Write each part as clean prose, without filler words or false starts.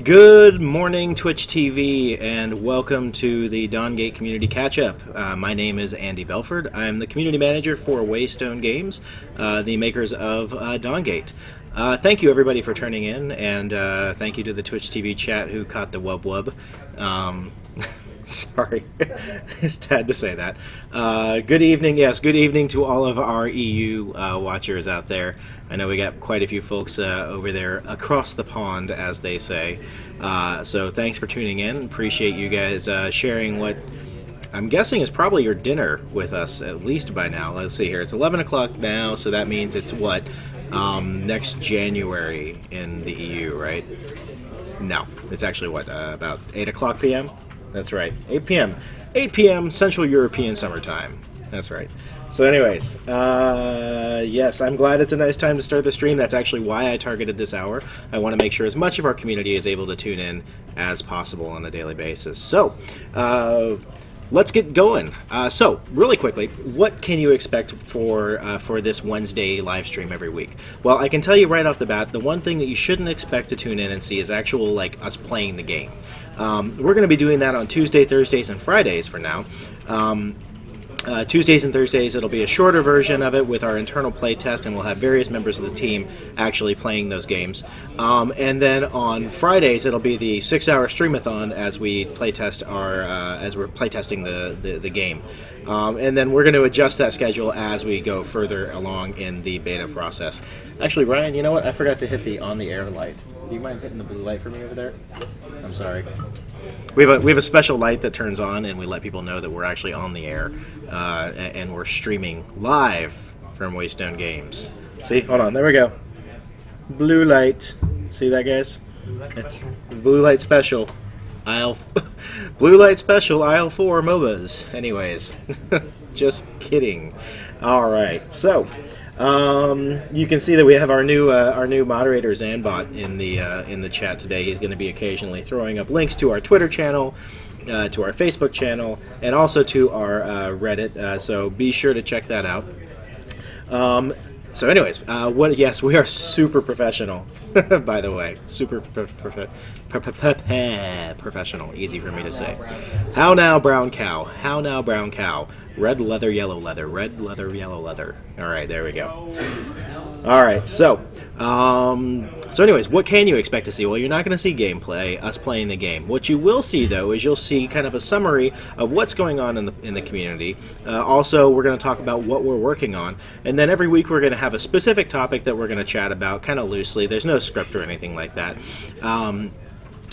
Good morning, Twitch TV, and welcome to the Dawngate Community Catch-Up. My name is Andy Belford. I'm the Community Manager for Waystone Games, the makers of Dawngate. Thank you, everybody, for turning in, and thank you to the Twitch TV chat who caught the wub-wub. Sorry, just had to say that. Good evening, yes, good evening to all of our EU watchers out there. I know we got quite a few folks over there across the pond, as they say. So thanks for tuning in. Appreciate you guys sharing what I'm guessing is probably your dinner with us, at least by now. Let's see here. It's 11 o'clock now, so that means it's what? Next January in the EU, right? No, it's actually what? About 8 o'clock p.m.? That's right, 8 p.m. 8 p.m. Central European summertime. That's right. So anyways, yes, I'm glad it's a nice time to start the stream. That's actually why I targeted this hour. I want to make sure as much of our community is able to tune in as possible on a daily basis. So, let's get going. So, really quickly, what can you expect for this Wednesday live stream every week? Well, I can tell you right off the bat, the one thing that you shouldn't expect to tune in and see is actual, like, us playing the game. We're going to be doing that on Tuesday, Thursdays, and Fridays for now. Tuesdays and Thursdays, it'll be a shorter version of it with our internal play test, and we'll have various members of the team actually playing those games. And then on Fridays, it'll be the 6-hour streamathon as we playtest as we're playtesting the game. And then we're going to adjust that schedule as we go further along in the beta process. Actually, Ryan, you know what? I forgot to hit the on-the-air light. Do you mind hitting the blue light for me over there? I'm sorry. We have a special light that turns on, and we let people know that we're actually on the air, and we're streaming live from Waystone Games. See, hold on, there we go. Blue light. See that, guys? It's blue light special. Blue light special aisle 4 MOBAs. Anyways, just kidding. All right, so. You can see that we have our new moderator Zanbot in the chat today. He's going to be occasionally throwing up links to our Twitter channel, to our Facebook channel, and also to our Reddit. So be sure to check that out. So, anyways, yes, we are super professional. By the way, super professional. Easy for me to say. How now, brown cow? How now, brown cow? Red leather, yellow leather. Red leather, yellow leather. All right, there we go. All right, so anyways, what can you expect to see? Well, you're not going to see gameplay, us playing the game. What you will see, though, is you'll see kind of a summary of what's going on in the community. Also, we're going to talk about what we're working on, and then every week we're going to have a specific topic that we're going to chat about, kind of loosely. There's no script or anything like that.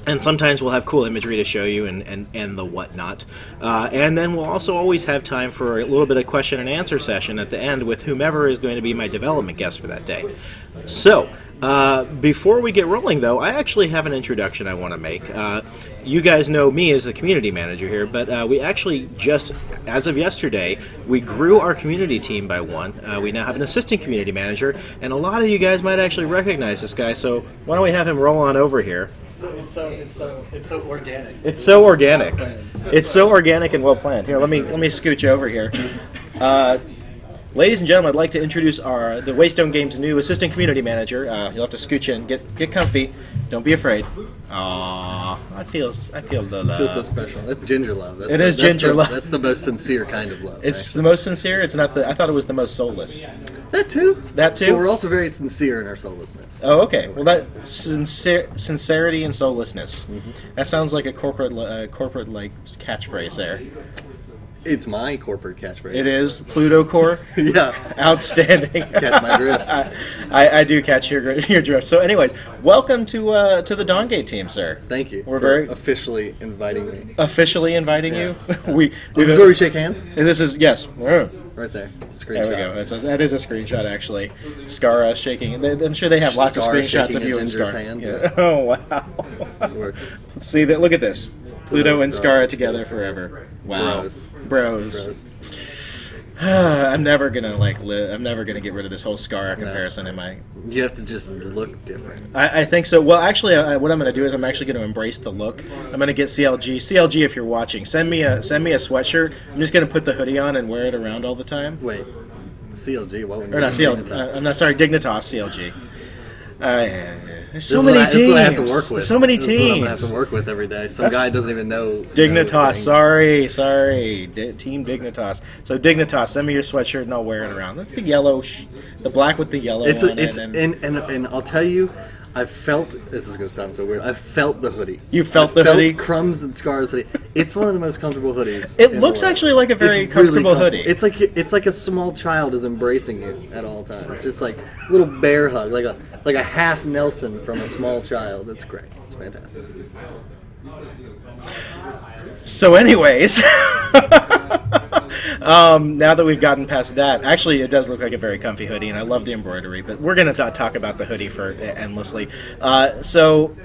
And sometimes we'll have cool imagery to show you and the whatnot. And then we'll also always have time for a little bit of question and answer session at the end with whomever is going to be my development guest for that day. So, before we get rolling, though, I actually have an introduction I want to make. You guys know me as the community manager here, but we actually just, as of yesterday, we grew our community team by one. We now have an assistant community manager, and a lot of you guys might actually recognize this guy, so why don't we have him roll on over here. It's so organic. It's so organic. It's so organic and well planned. Here, let me scooch over here. Ladies and gentlemen, I'd like to introduce the Waystone Games' new assistant community manager. You'll have to scooch in, get comfy. Don't be afraid. Aww, I feel the love. It feels so special. It's ginger love. That's ginger love. That's the most sincere kind of love. It's actually the most sincere. It's not the. I thought it was the most soulless. That too. That too. But we're also very sincere in our soullessness. Oh, okay. Well, that sincerity and soullessness. Mm-hmm. That sounds like a corporate like catchphrase there. It's my corporate catchphrase. It is Pluto Core. Yeah, outstanding. Catch my drift. I do catch your drift. So, anyways, welcome to the Dawngate team, sir. Thank you. We're very officially inviting me. Officially inviting you. This is where we shake hands. And this is yes. Right there. It's a screenshot. There we go. That is a screenshot, actually. Scar shaking. I'm sure they have lots of screenshots of you and Scar. Hand, yeah. Oh wow. It works. See that? Look at this. Pluto and Scar together forever. Wow. Bros. I'm never gonna I'm never gonna get rid of this whole Scar comparison. Am I? You have to just look different. I think so. Well, actually, what I'm gonna do is I'm actually gonna embrace the look. I'm gonna get CLG. CLG, if you're watching, send me a sweatshirt. I'm just gonna put the hoodie on and wear it around all the time. Wait, CLG? What? Or not CLG? I'm not sorry, Dignitas CLG. There's so many teams. That's what I have to work with. So many This is what I'm teams. gonna have to work with every day. Some guy doesn't even know. Dignitas. Sorry. Team Dignitas. So Dignitas, send me your sweatshirt and I'll wear it around. That's the yellow, the black with the yellow on it. And I'll tell you, I felt, this is going to sound so weird, I felt the hoodie. You felt the hoodie? Crumbs and Scars hoodie. It's one of the most comfortable hoodies. It looks actually like a very comfortable hoodie. It's like a small child is embracing you at all times. Just like a little bear hug, like a half Nelson from a small child. It's great. It's fantastic. So anyways, now that we've gotten past that, actually it does look like a very comfy hoodie, and I love the embroidery, but we're going to talk about the hoodie for endlessly. So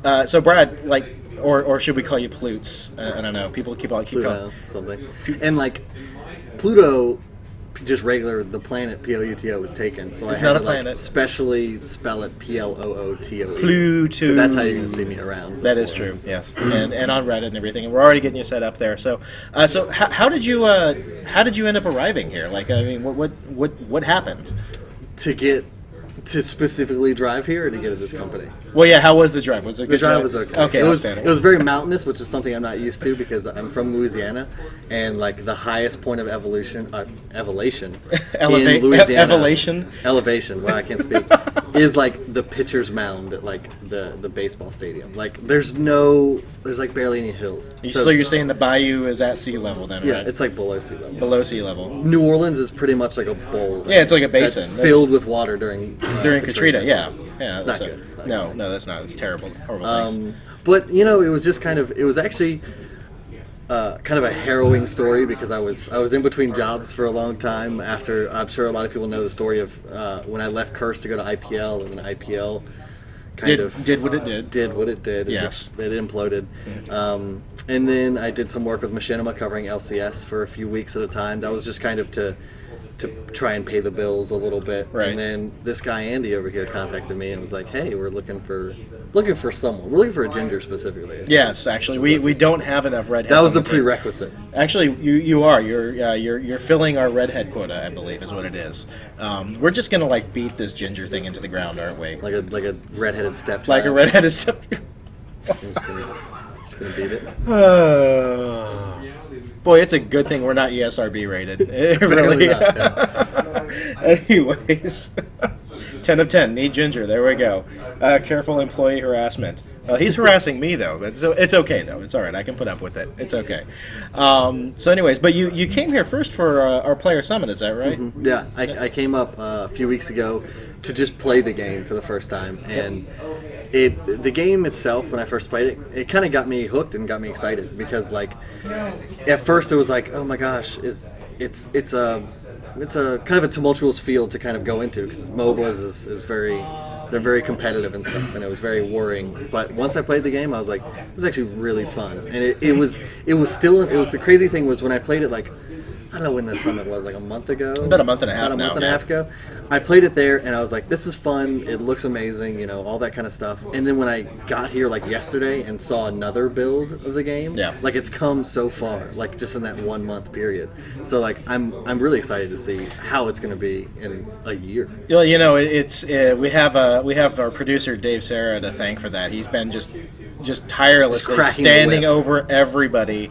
Brad, like, or should we call you Ploots? I don't know. People keep Pluto, calling something. And like, Pluto, just regular, the planet P-O-U-T-O was taken, so it's I had not to a planet. Specially spell it P-L-O-O-T-O-E. Pluto. So that's how you're going to see me around. That is true, yes, and on Reddit and everything. And we're already getting you set up there. So how did you end up arriving here? Like, I mean, what happened? To specifically drive here or to get to this company? Well, yeah, how was the drive? Was it a good drive? Was okay. Okay, it was very mountainous, which is something I'm not used to because I'm from Louisiana, and like the highest point of elevation in Louisiana, elevation. Well, I can't speak. Is like the pitcher's mound at like the baseball stadium. Like there's like barely any hills. So you're saying the bayou is at sea level then? Yeah, right? it's like below sea level. Below sea level. New Orleans is pretty much like a bowl. Yeah, it's like a basin filled with water during Katrina. Yeah, it's not good. No, that's not. It's terrible. Horrible things. But it was just it was actually kind of a harrowing story because I was in between jobs for a long time. After, I'm sure a lot of people know the story of when I left Curse to go to IPL, and then IPL did what it did. Did what it did. Yes, it imploded. And then I did some work with Machinima covering LCS for a few weeks at a time. That was just kind of to try and pay the bills a little bit. Right. And then this guy Andy over here contacted me and was like, "Hey, we're looking for someone. We're looking for a ginger specifically." Yes, actually, we don't have enough redheads. That was the prerequisite. Actually, you are you're filling our redhead quota, I believe, is what it is. We're just gonna like beat this ginger thing into the ground, aren't we? Like a redheaded stepchild. Like a redheaded stepchild. Just gonna beat it. Boy, it's a good thing we're not ESRB rated. It really. Not, yeah. Anyways, 10 of 10. Need ginger. There we go. Careful employee harassment. He's harassing me though, but it's okay though. It's all right. I can put up with it. It's okay. So, anyways, but you came here first for our player summit. Is that right? Mm-hmm. Yeah, I came up a few weeks ago to just play the game for the first time, and the game itself, when I first played it kind of got me hooked and got me excited because like at first it was like, oh my gosh, it's a kind of a tumultuous field to kind of go into because MOBAs is they're very competitive and stuff, and it was very worrying. But once I played the game, I was like, this is actually really fun, and it was the crazy thing was when I played it, like, I don't know when this summit was, like a month ago? About a month and a half About a month and a half ago. I played it there, and I was like, this is fun, it looks amazing, all that kind of stuff. And then when I got here, like, yesterday and saw another build of the game, like, it's come so far, like, just in that 1 month period. So, like, I'm really excited to see how it's going to be in a year. Well, it's we have our producer, Dave Serra, to thank for that. He's been just tirelessly standing over everybody,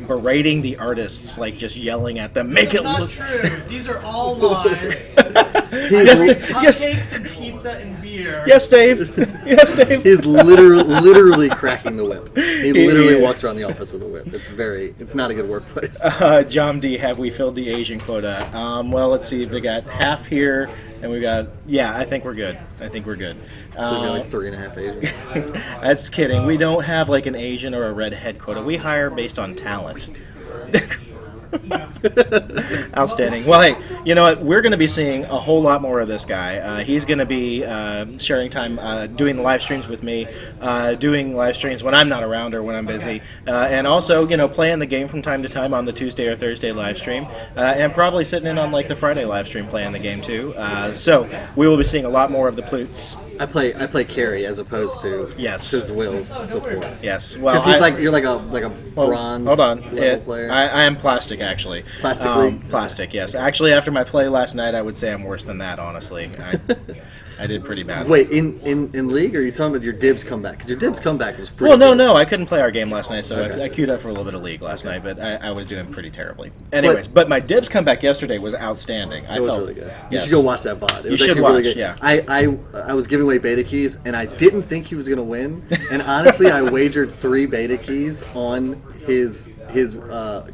berating the artists, like just yelling at them. Make it look true. These are all lies. Cupcakes and pizza and beer. Yes, Dave. Yes, Dave. He's literally cracking the whip. He literally walks around the office with a whip. It's not a good workplace. John D, have we filled the Asian quota? Well, let's see. We got half here, and we got. Yeah, I think we're good. So we got like 3.5 Asians. That's kidding. We don't have like an Asian or a redhead quota. We hire based on talent. Outstanding. Well, hey, you know what? We're going to be seeing a whole lot more of this guy. He's going to be sharing time doing the live streams with me, doing live streams when I'm not around or when I'm busy, and also, playing the game from time to time on the Tuesday or Thursday live stream, and probably sitting in on like the Friday live stream playing the game too. So we will be seeing a lot more of the Ploots. I play carry as opposed to just Will's support. Yes, well, because you're like a bronze. Hold on, level player. I am plastic actually. Plastic. Plastic, yes. Actually, after my play last night, I would say I'm worse than that. Honestly, I did pretty bad. Wait, in league, or are you talking about your Dibs comeback? Because your Dibs comeback was pretty. Well, good. no, I couldn't play our game last night, so Okay. I queued up for a little bit of league last night, but I was doing pretty terribly. Anyways, but my Dibs comeback yesterday was outstanding. It was really good. You Yes. should go watch that VOD. It was should actually watch, really good. yeah. I was giving away beta keys, and I didn't think he was going to win. And honestly, I wagered 3 beta keys on his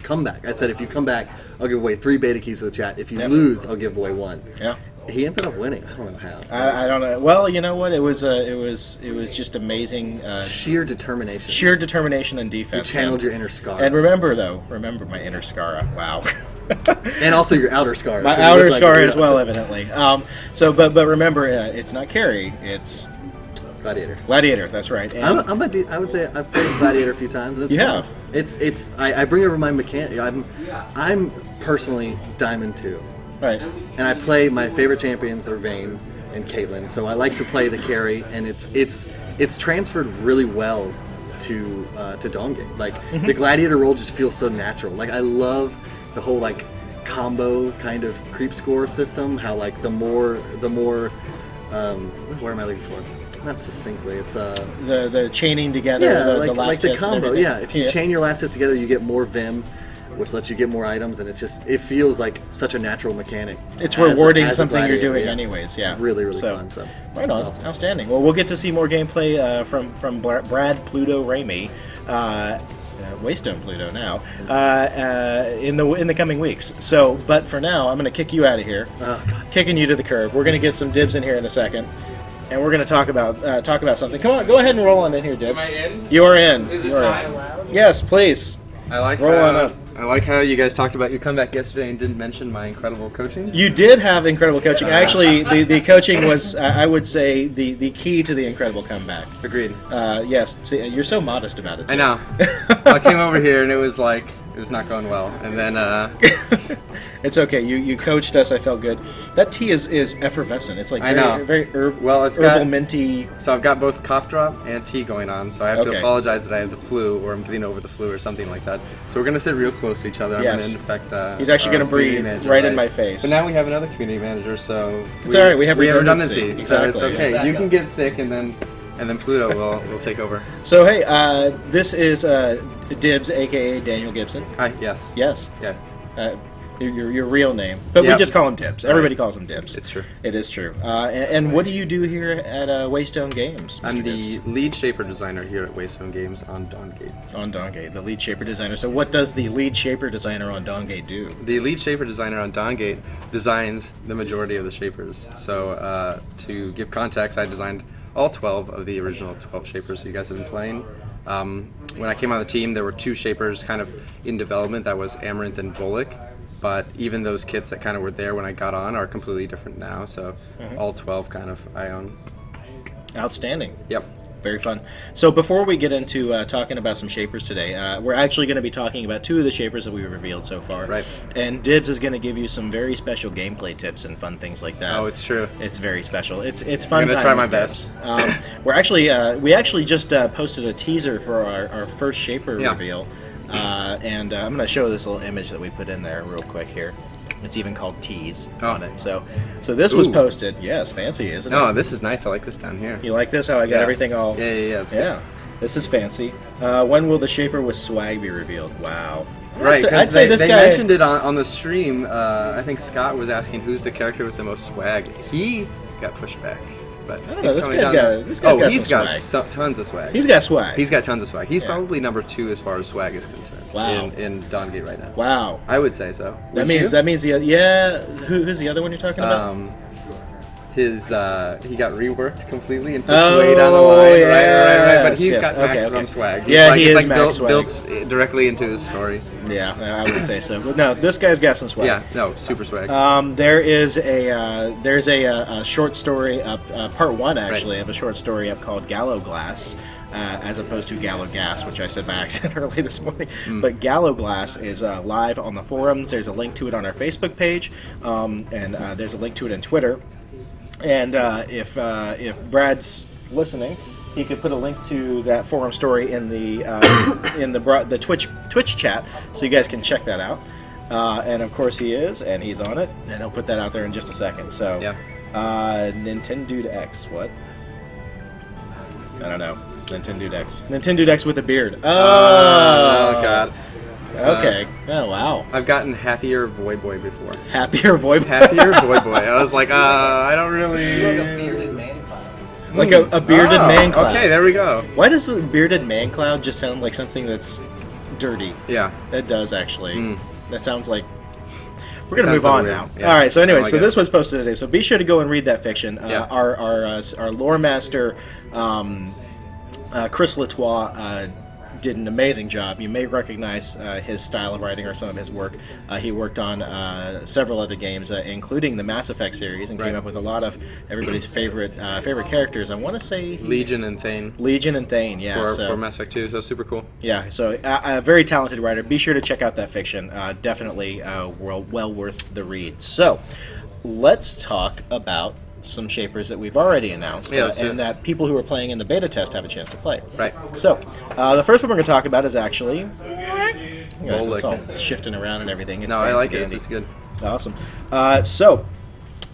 comeback. I said, if you come back, I'll give away 3 beta keys to the chat. If you lose, I'll give away 1. Yeah. He ended up winning. I don't know how. I don't know. Well, you know what? It was just amazing. Sheer determination. Sheer determination and You defense. channeled your inner scar. And remember my inner Scara. Wow. And also your outer scar. My Because you outer look like scar a- as well, evidently. But remember, it's not Carrie. It's Gladiator. Gladiator. That's right. And I would say I've played Gladiator a few times. And it's You fun. have? I bring over my mechanic. I'm personally Diamond 2. right. And I play, my favorite champions are Vayne and Caitlyn, so I like to play the carry, and it's transferred really well to Dawn-Gate. Like the Gladiator role just feels so natural. Like I love the whole like combo kind of creep score system. How like the more what am I looking for? Not succinctly. It's The chaining together. yeah, the like last the hits and combo. everything. Yeah, if you chain your last hits together, you get more Vim, which lets you get more items, and it feels like such a natural mechanic. It's as a- rewarding as a something you're Gladiator, doing yeah. anyways. Yeah. It's really So, fun. So Right on. it's awesome. Outstanding. Well, we'll get to see more gameplay from Brad Pluto Ramey, Waystone Pluto now, in the coming weeks. So, but for now, I'm going to kick you out of here. Oh God. Kicking you to the curb. We're going to get some Dibs in here in a second, and we're going to talk about something. Come on, go ahead and roll on in here, Dibs. Am I in? You are in. Is it You are time? in. Yes, please. I like Roll on up. I like how you guys talked about your comeback yesterday and didn't mention my incredible coaching. You did have incredible coaching. Actually, the coaching was, I would say, the key to the incredible comeback. Agreed. Yes. See, you're so modest about it. I know. I came over here and it was not going well, and then It's okay. You coached us. I felt good. That tea is effervescent. It's like I very, know. very it's herbal got minty. so I've got both cough drop and tea going on, so I have Okay. to apologize that I have the flu or I'm getting over the flu or something like that. So we're gonna sit real close to each other. I'm Yes. gonna infect. He's actually our gonna breathe community manager, right in my face. But now we have another community manager, so It's all right, we have redundancy. redundancy. Exactly, So it's okay. yeah. You can get sick and then Pluto will take over. So hey, this is Dibs, aka Daniel Gibson. Hi. Yes. Yes. Yeah. Your real name, but we Yep. just call him Dibs. Everybody calls him Dibs. It's true. It is true. And what do you do here at Waystone Games? Mr. I'm Dibs? the lead shaper designer here at Waystone Games on Dawn-Gate. On Dawn-Gate, the lead shaper designer. So what does the lead shaper designer on Dawn-Gate do? The lead shaper designer on Dawn-Gate designs the majority of the shapers. So to give context, I designed all 12 of the original 12 shapers you guys have been playing. When I came on the team, there were 2 shapers kind of in development. That was Amaranth and Volek. But even those kits that kind of were there when I got on are completely different now. So all 12 kind of I own. Outstanding. Yep. Very fun. So before we get into talking about some shapers today, we're actually going to be talking about 2 of the shapers that we've revealed so far. Right. And Dibs is going to give you some very special gameplay tips and fun things like that. Oh, it's true. It's very special. It's fun. I'm gonna time try my with best. Dibs. We actually just posted a teaser for our first shaper Yeah. reveal, and I'm going to show this little image that we put in there real quick here. It's even called Tease on it. So this was Ooh. posted. Yes, fancy, isn't it? Oh, this is nice. I like this down here. You like this? How I got Yeah. everything all... Yeah. It's good. Yeah, this is fancy. When will the shaper with swag be revealed? Wow. Right, I'd because say this they guy... mentioned it on the stream. I think Scott was asking who's the character with the most swag. He got pushed back, but I don't know, he's this coming guy's down. got- this guy's got he's some got swag. tons of swag. He's got swag. He's got tons of swag. He's Yeah. probably number 2 as far as swag is concerned. Wow. In Dawn-Gate right now. Wow. I would say so. That Wouldn't means the who's the other one you're talking about? he got reworked completely and pushed way down the line. Right. But yes, he's yes. got Okay, maximum okay. swag. He's Yeah, like, he it's is like max swag. built directly into the story. Yeah, I would say so. But no, this guy's got some swag. Yeah, no, super swag. There's a short story up, part 1 actually, Right. of a short story up called Gallow Glass, as opposed to Gallow Gas, which I said by accident early this morning. But Gallow Glass is live on the forums. There's a link to it on our Facebook page, and there's a link to it on Twitter. And if Brad's listening, he could put a link to that forum story in the in the Twitch chat, so you guys can check that out. And of course he is, and he's on it, and he'll put that out there in just a second. So, Yeah. Nintendo X, what? I don't know. Nintendo X. Nintendo X with a beard. Oh God. Okay. Oh, wow. I've gotten happier Voy Boy before. Happier boy. Happier Voy Boy. I was like, I don't really. Like a bearded man cloud. Like a bearded man cloud. Okay, there we go. Why does the bearded man cloud just sound like something that's dirty? Yeah. That does, actually. Mm. That sounds like... We're going to Sounds move on weird. now. Yeah. All right, so anyway, I like so it. this was posted today, so be sure to go and read that fiction. Yeah. Our lore master, Chris Latois, did an amazing job. You may recognize his style of writing or some of his work. He worked on several other games, including the Mass Effect series, and came Right. up with a lot of everybody's favorite characters. I want to say Legion and Thane Legion and Thane, yeah. for Mass Effect 2, so super cool. Yeah, so a very talented writer. Be sure to check out that fiction. Definitely well worth the read. So, let's talk about some shapers that we've already announced, Yeah, let's do and it. that people who are playing in the beta test have a chance to play. Right. So, the first one we're going to talk about is actually... Volek. It's all shifting around and everything. It's No, I like it. fancy It's dandy. good. Awesome. So,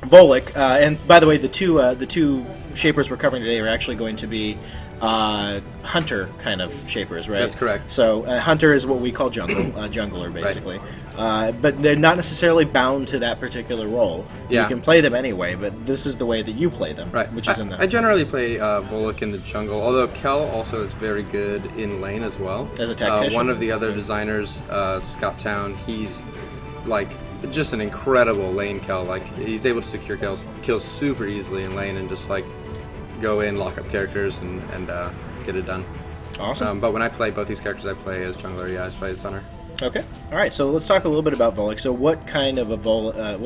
Volek, and by the way, the two shapers we're covering today are actually going to be hunter kind of shapers, right? That's correct. So, hunter is what we call jungler, basically. But they're not necessarily bound to that particular role. Yeah. You can play them anyway, but this is the way that you play them, Right. which is in the I generally play Volek in the jungle, although Kel also is very good in lane as well. As a tactician? One of the other designers, Scott Town, he's like just an incredible lane Kel. Like he's able to secure kills super easily in lane and just like go in, lock up characters, and get it done. Awesome. But when I play both these characters, I play as jungler. Yeah, I play as hunter. Okay. All right. So let's talk a little bit about Volek. So what kind of a Volek?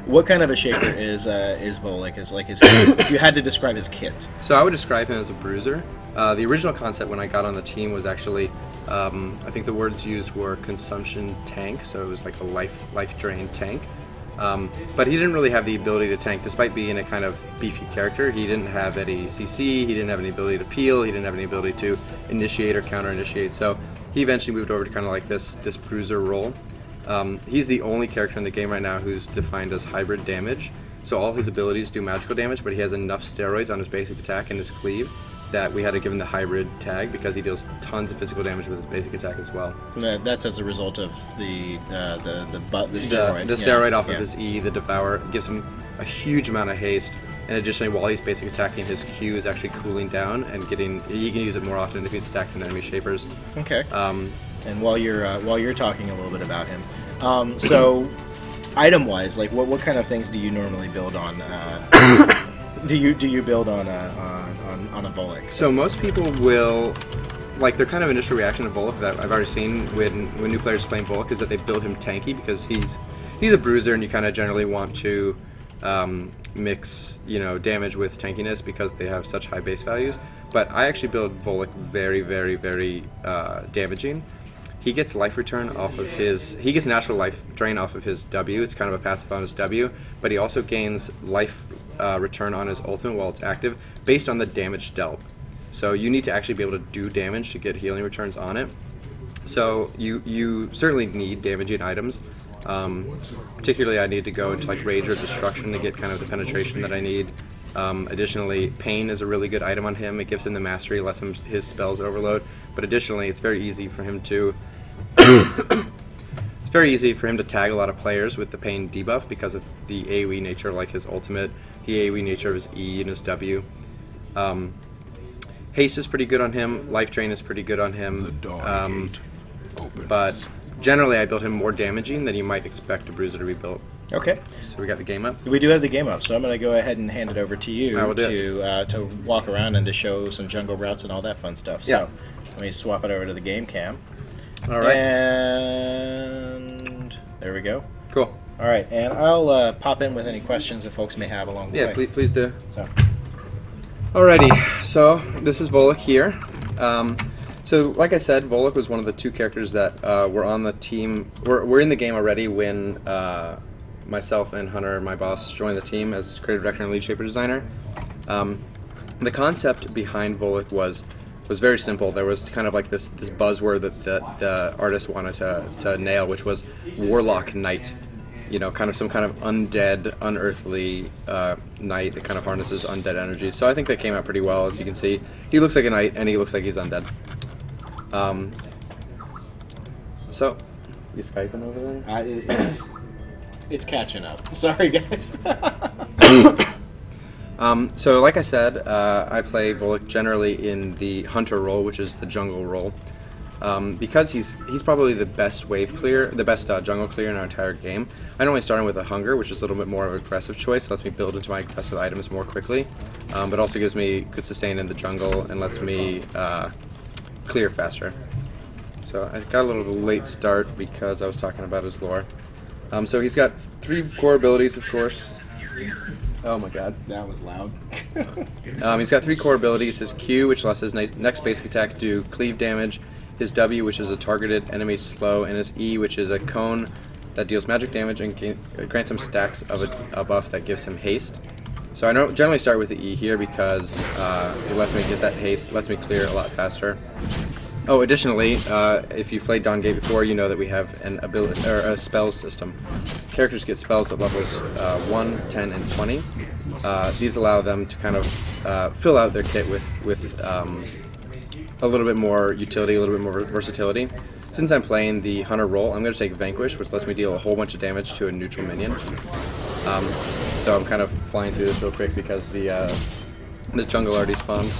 What kind of a shaper is Volek? Is like his if you had to describe his kit. So I would describe him as a bruiser. The original concept when I got on the team was actually, I think the words used were consumption tank, so it was like a life drain tank. But he didn't really have the ability to tank, despite being a kind of beefy character. He didn't have any CC, he didn't have any ability to peel, he didn't have any ability to initiate or counter-initiate, so he eventually moved over to kind of like this bruiser role. He's the only character in the game right now who's defined as hybrid damage, so all his abilities do magical damage, but he has enough steroids on his basic attack and his cleave that we had to give him the hybrid tag because he deals tons of physical damage with his basic attack as well. That's as a result of the steroid. The steroid off of his E, the Devour, gives him a huge amount of haste. And additionally, while he's basic attacking, his Q is actually cooling down and he can use it more often if he's attacking enemy shapers. Okay. And while you're talking a little bit about him, so item-wise, like what kind of things do you normally build on? Do you build on a Volek? So most people will, like their kind of initial reaction to Volek that I've already seen when new players playing Volek is that they build him tanky because he's a bruiser and you kind of generally want to mix damage with tankiness because they have such high base values. But I actually build Volek very, very, very damaging. He gets life return off of he gets natural life drain off of his W. It's kind of a passive on his W, but he also gains life return on his ultimate while it's active based on the damage dealt. So you need to actually be able to do damage to get healing returns on it. So you certainly need damaging items. Particularly I need to go into like Rage or Destruction to get kind of the penetration that I need. Additionally, Pain is a really good item on him. It gives him the mastery, lets him his spells overload. But additionally, it's very easy for him to tag a lot of players with the Pain debuff because of the AoE nature, like his ultimate, the AoE nature of his E and his W. Haste is pretty good on him. Life Drain is pretty good on him. But generally, I built him more damaging than you might expect a bruiser to be built. Okay. So we got the game up. We do have the game up, so I'm going to go ahead and hand it over to you I will do to walk around and to show some jungle routes and all that fun stuff. So Yeah. let me swap it over to the game cam. All right. And there we go. Cool. All right, and I'll pop in with any questions that folks may have along the Yeah, way. please do. So. Alrighty, so this is Volek here. So like I said, Volek was one of the two characters that were on the team. We're in the game already when myself and Hunter, my boss, joined the team as creative director and lead shaper designer. The concept behind Volek was was very simple. There was kind of like this buzzword that the artist wanted to nail, which was Warlock Knight. You know, kind of some kind of undead, unearthly knight that kind of harnesses undead energy. So I think that came out pretty well. As you can see, he looks like a knight and he looks like he's undead. So, you Skyping over there? It's catching up. Sorry, guys. So like I said, I play Volek generally in the hunter role, which is the jungle role, because he's probably the best wave clear, the best jungle clear in our entire game. I normally start him with a hunger, which is a little bit more of an aggressive choice, lets me build into my aggressive items more quickly, but also gives me good sustain in the jungle and lets me clear faster. So I got a little late start because I was talking about his lore. So he's got 3 core abilities, of course. Oh my god. That was loud. He's got 3 core abilities. His Q, which lets his next basic attack do cleave damage. His W, which is a targeted enemy slow. And his E, which is a cone that deals magic damage and grants him stacks of a buff that gives him haste. So I generally start with the E here because it lets me get that haste, lets me clear a lot faster. Oh, additionally, if you've played Dawn Gate before, you know that we have an ability or a spells system. Characters get spells at levels 1, 10, and 20. These allow them to kind of fill out their kit with a little bit more utility, a little bit more versatility. Since I'm playing the hunter role, I'm going to take Vanquish, which lets me deal a whole bunch of damage to a neutral minion. So I'm kind of flying through this real quick because the jungle already spawned.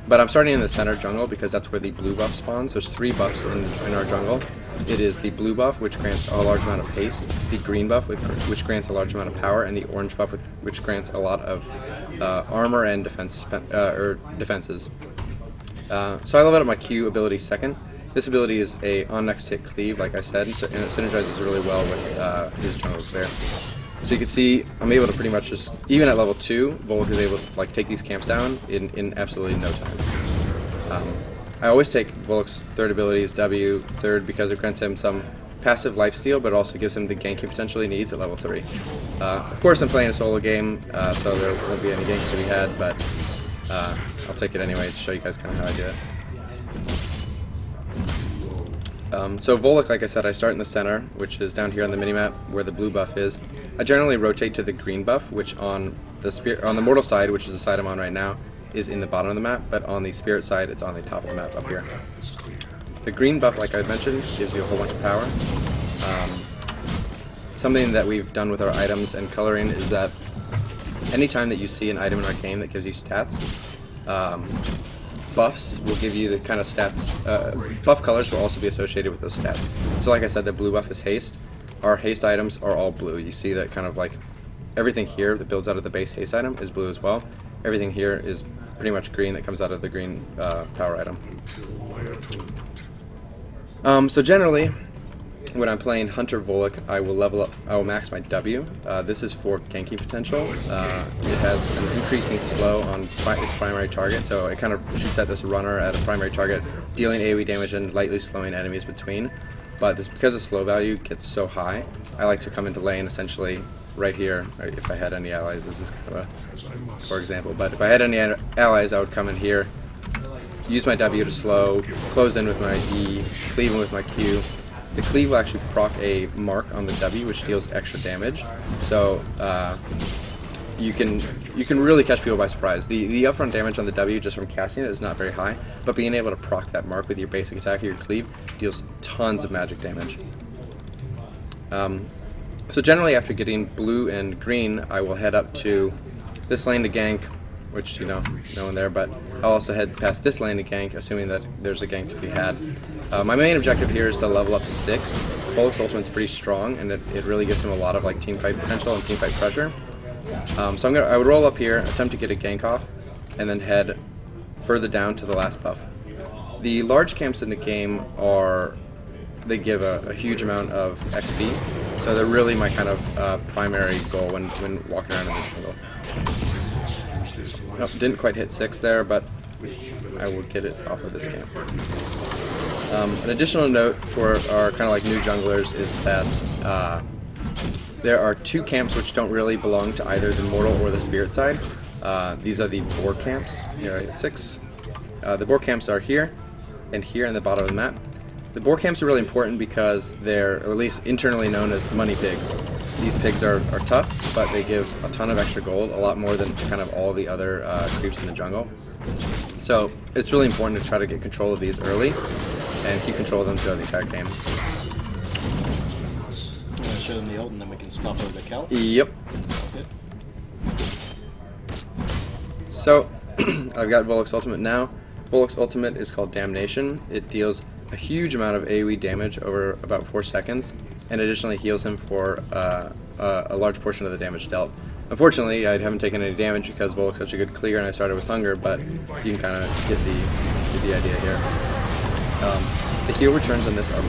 But I'm starting in the center jungle because that's where the blue buff spawns. There's 3 buffs in our jungle. It is the blue buff, which grants a large amount of haste, the green buff, which grants a large amount of power, and the orange buff, which grants a lot of armor and defenses. So I level up my Q ability second. This ability is a on next hit cleave, like I said, and it synergizes really well with his jungle there. So you can see I'm able to pretty much just, even at level 2, Volek is able to like take these camps down in absolutely no time. I always take Volek's third ability as W, third because it grants him some passive lifesteal, but also gives him the ganking potential he needs at level 3. Of course I'm playing a solo game, so there won't be any ganks to be had, but I'll take it anyway to show you guys kind of how I do it. So Volek, like I said, I start in the center, which is down here on the minimap where the blue buff is. I generally rotate to the green buff, which on the mortal side, which is the side I'm on right now, is in the bottom of the map, but on the spirit side, it's on the top of the map up here. The green buff, like I mentioned, gives you a whole bunch of power. Something that we've done with our items and coloring is that anytime that you see an item in our game that gives you stats, buffs will give you the kind of stats, buff colors will also be associated with those stats. So like I said, the blue buff is haste. Our haste items are all blue. You see that kind of like everything here that builds out of the base haste item is blue as well. Everything here is pretty much green that comes out of the green power item. So generally, when I'm playing Hunter Volek, I will level up, I will max my W. This is for ganking potential. It has an increasing slow on its primary target, so it kind of shoots at this runner at a primary target, dealing AoE damage and lightly slowing enemies between. But because the slow value gets so high, I like to come into lane essentially right here. If I had any allies, this is kind of a for example, but if I had any allies, I would come in here, use my W to slow, close in with my E, cleave in with my Q. The cleave will actually proc a mark on the W, which deals extra damage. So you can really catch people by surprise. The upfront damage on the W just from casting it is not very high, but being able to proc that mark with your basic attack or your cleave deals tons of magic damage. So generally, after getting blue and green, I will head up to this lane to gank, which, you know, no one there, but I'll also head past this lane to gank, assuming that there's a gank to be had. My main objective here is to level up to 6. Volek's ultimate's pretty strong, and it really gives him a lot of like team fight potential and team fight pressure. So I would roll up here, attempt to get a gank off, and then head further down to the last buff. The large camps in the game they give a huge amount of XP, so they're really my kind of primary goal when walking around in the jungle. Nope, didn't quite hit 6 there, but I will get it off of this camp. An additional note for our kind of like new junglers is that there are 2 camps which don't really belong to either the mortal or the spirit side. These are the boar camps. Here, 6. The board camps are here and here in the bottom of the map. The board camps are really important because they're, or at least internally known as money pigs. These pigs are tough, but they give a ton of extra gold, a lot more than kind of all the other creeps in the jungle. So it's really important to try to get control of these early and keep control of them throughout the entire game. I'm going to show them the ult and then we can swap over to Kel. Yep. Good. So I've got Volek's ultimate now. Volek's ultimate is called Damnation. It deals a huge amount of AoE damage over about 4 seconds, and additionally heals him for a large portion of the damage dealt. Unfortunately, I haven't taken any damage because Volek's such a good clear, and I started with Hunger, but you can kind of get the idea here. The heal returns on this are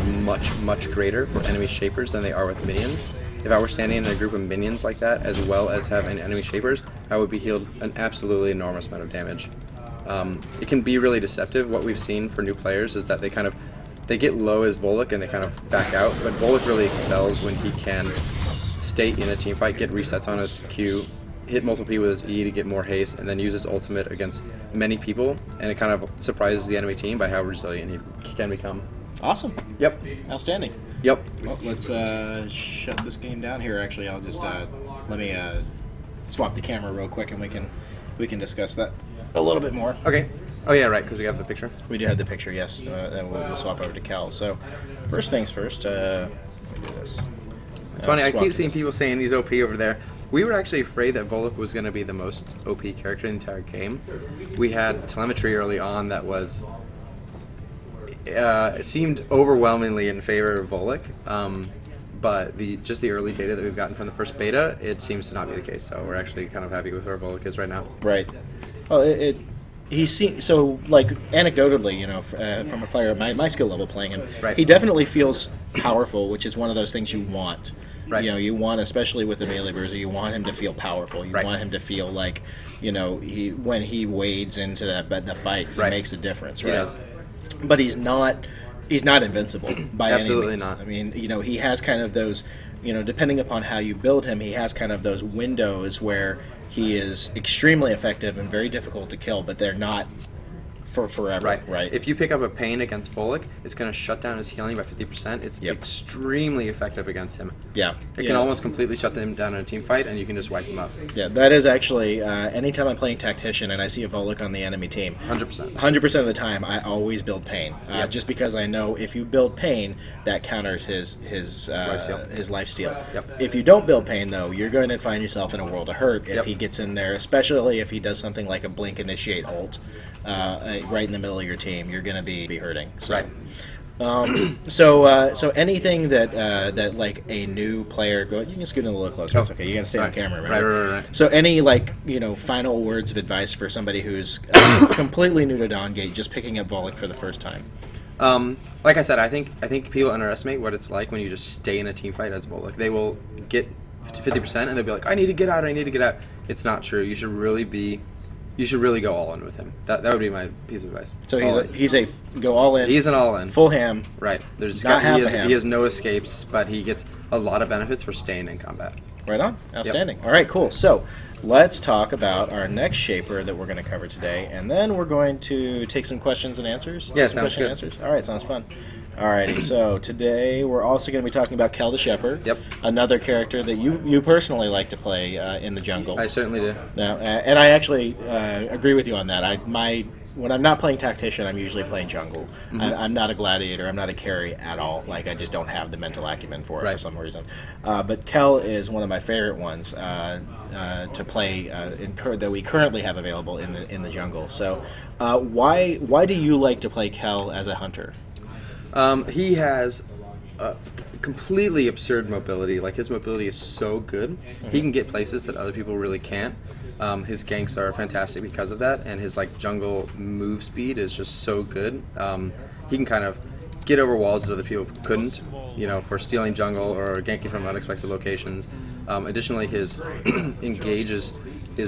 much greater for enemy shapers than they are with minions. If I were standing in a group of minions like that, as well as having enemy shapers, I would be healed an absolutely enormous amount of damage. It can be really deceptive. What we've seen for new players is that they get low as Volek and they kind of back out, but Volek really excels when he can stay in a team fight, get resets on his Q, hit multiple people with his E to get more haste, and then use his ultimate against many people, and it kind of surprises the enemy team by how resilient he can become. Awesome. Yep. Outstanding. Yep. Well, let's shut this game down here. Actually, I'll just let me swap the camera real quick, and we can discuss that a little bit more. Okay. Oh yeah, right, because we have the picture. We do have the picture, yes. And we'll swap over to Cal. So, first things first. Let me do this. It's funny. I keep seeing people saying he's OP over there. We were actually afraid that Volek was going to be the most OP character in the entire game. We had telemetry early on that was it seemed overwhelmingly in favor of Volek, but just the early data that we've gotten from the first beta, it seems to not be the case. So we're actually kind of happy with where Volek is right now. Right. Well, so like anecdotally, you know, from a player of my skill level playing him, right. He definitely feels powerful, which is one of those things you want. Right. You know, you want, especially with a melee bruiser, you want him to feel powerful. You right. want him to feel like, you know, when he wades into the fight, he right. makes a difference, He right? does. But he's not invincible by Absolutely any means. not. I mean, you know, he has kind of those, you know, depending upon how you build him, he has kind of those windows where he is extremely effective and very difficult to kill, but they're not for forever, right? If you pick up a Pain against Volek, it's going to shut down his healing by 50%. It's extremely effective against him. Yeah. It can almost completely shut him down in a team fight, and you can just wipe him up. Yeah, that is actually, anytime I'm playing Tactician and I see a Volek on the enemy team, 100%. 100% of the time, I always build Pain. Just because I know if you build Pain, that counters his lifesteal. Yep. If you don't build Pain, though, you're going to find yourself in a world of hurt if he gets in there, especially if he does something like a Blink Initiate ult. Right in the middle of your team, you're going to be hurting. So, right. So anything that like a new player you can scoot in a little closer. It's okay. You got to stay on camera, right? Right. So any final words of advice for somebody who's completely new to Dawngate, just picking up Volek for the first time. Like I said, I think people underestimate what it's like when you just stay in a team fight as Volek. They will get 50% and they'll be like, I need to get out. It's not true. You should really go all in with him. That would be my piece of advice. So he's a go all in. He's an all in. Full ham. Right. There's not half a ham. He has no escapes, but he gets a lot of benefits for staying in combat. Right on. Outstanding. Yep. All right, cool. So let's talk about our next shaper that we're going to cover today, and then we're going to take some questions and answers. Yeah, sounds good. All right, sounds fun. Alrighty, so today we're also going to be talking about Kel the Shepherd. Yep. Another character that you personally like to play in the jungle. I certainly do. Now, and I actually agree with you on that. When I'm not playing Tactician, I'm usually playing jungle. Mm-hmm. I'm not a gladiator. I'm not a carry at all. Like, I just don't have the mental acumen for it for some reason. But Kel is one of my favorite ones to play that we currently have available in the jungle. So, why do you like to play Kel as a hunter? He has completely absurd mobility. Like, his mobility is so good. Mm-hmm. He can get places that other people really can't. His ganks are fantastic because of that, and his jungle move speed is just so good. He can kind of get over walls that other people couldn't, for stealing jungle or ganking from unexpected locations. Additionally, his engage is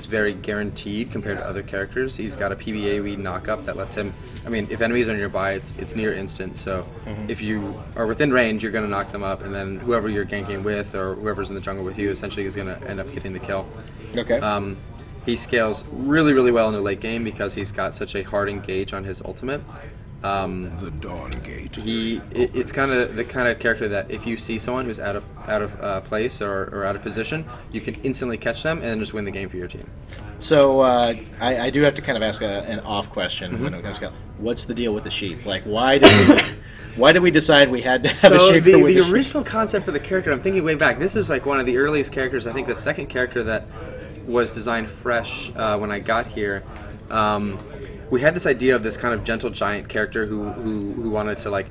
very guaranteed compared to other characters. He's got a PBAE knock-up that lets him... if enemies are nearby, it's near instant, so if you are within range, you're going to knock them up, and then whoever you're ganking with or whoever's in the jungle with you essentially is going to end up getting the kill. Okay. He scales really, really well in the late game because he's got such a hard engage on his ultimate. The Dawn Gate. It's kind of the kind of character that if you see someone who's out of place or out of position, you can instantly catch them and then just win the game for your team. So I do have to kind of ask an off question when it comes to what's the deal with the sheep? Like, why did we decide we had to have a sheep? The original concept for the character, I'm thinking way back. This is like one of the earliest characters. I think the second character that was designed fresh when I got here. We had this idea of this kind of gentle giant character who wanted to like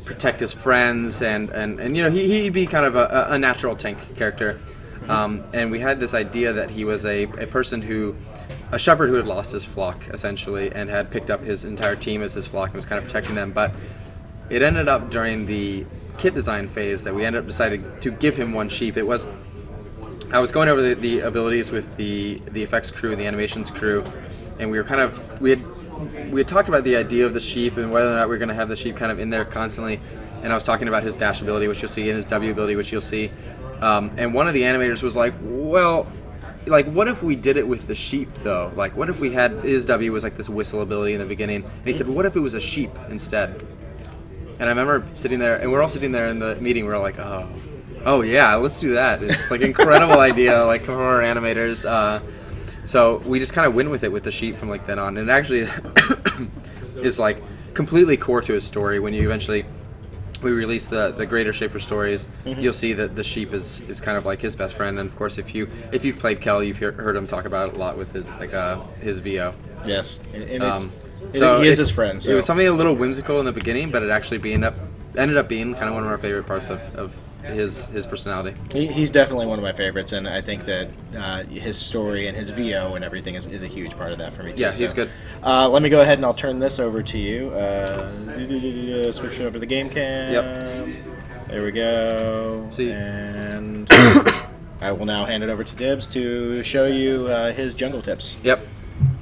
protect his friends and you know he'd be kind of a natural tank character, and we had this idea that he was a shepherd who had lost his flock essentially and had picked up his entire team as his flock and was kind of protecting them. But it ended up during the kit design phase that we ended up deciding to give him one sheep. I was going over the abilities with the effects crew and the animations crew, and we had talked about the idea of the sheep and whether or not we were going to have the sheep kind of in there constantly. And I was talking about his dash ability, which you'll see, and his W ability, which you'll see. And one of the animators was like, well, like, what if we did it with the sheep, though? Like, what if we had his W was like this whistle ability in the beginning? And he said, well, what if it was a sheep instead? And I remember sitting there, and we're all sitting there in the meeting, we're all like, oh yeah, let's do that. It's like an incredible idea, like, for our animators. So we just kind of went with it with the sheep from like then on, and it actually is like completely core to his story. When you eventually we release the greater Shaper stories, you'll see that the sheep is kind of like his best friend. And of course, if you've played Kel, you've heard him talk about it a lot with his his VO. Yes, and so he is his friend. So. It was something a little whimsical in the beginning, but it actually ended up being kind of one of our favorite parts of his personality. He's definitely one of my favorites, and I think that his story and his VO and everything is a huge part of that for me too. Yeah, he's good. Let me go ahead and I'll turn this over to you. Switch over the game cam. Yep. There we go. See. And I will now hand it over to Dibs to show you his jungle tips. Yep.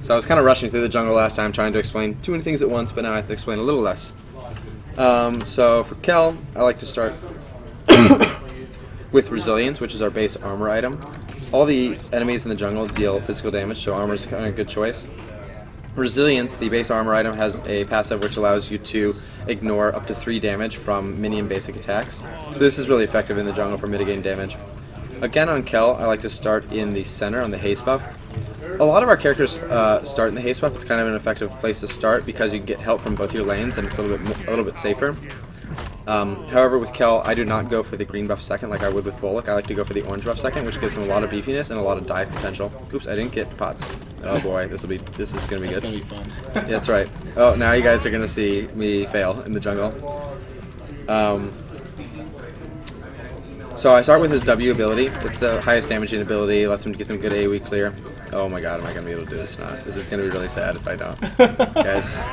So I was kind of rushing through the jungle last time, trying to explain too many things at once, but now I have to explain a little less. So for Kel, I like to start with Resilience, which is our base armor item. All the enemies in the jungle deal physical damage, so armor is kind of a good choice. Resilience, the base armor item, has a passive which allows you to ignore up to 3 damage from minion basic attacks. So this is really effective in the jungle for mitigating damage. Again on Kel, I like to start in the center on the haste buff. A lot of our characters start in the haste buff. It's kind of an effective place to start because you get help from both your lanes and it's a little bit safer. However, with Kel, I do not go for the green buff second like I would with Volek. I like to go for the orange buff second, which gives him a lot of beefiness and a lot of dive potential. Oops, I didn't get pots. Oh boy, this is gonna be good. It's gonna be fun. Yeah, that's right. Oh, now you guys are gonna see me fail in the jungle. So I start with his W ability. It's the highest damaging ability. Lets him get some good AoE clear. Oh my god, am I gonna be able to do this or not? This is gonna be really sad if I don't, guys.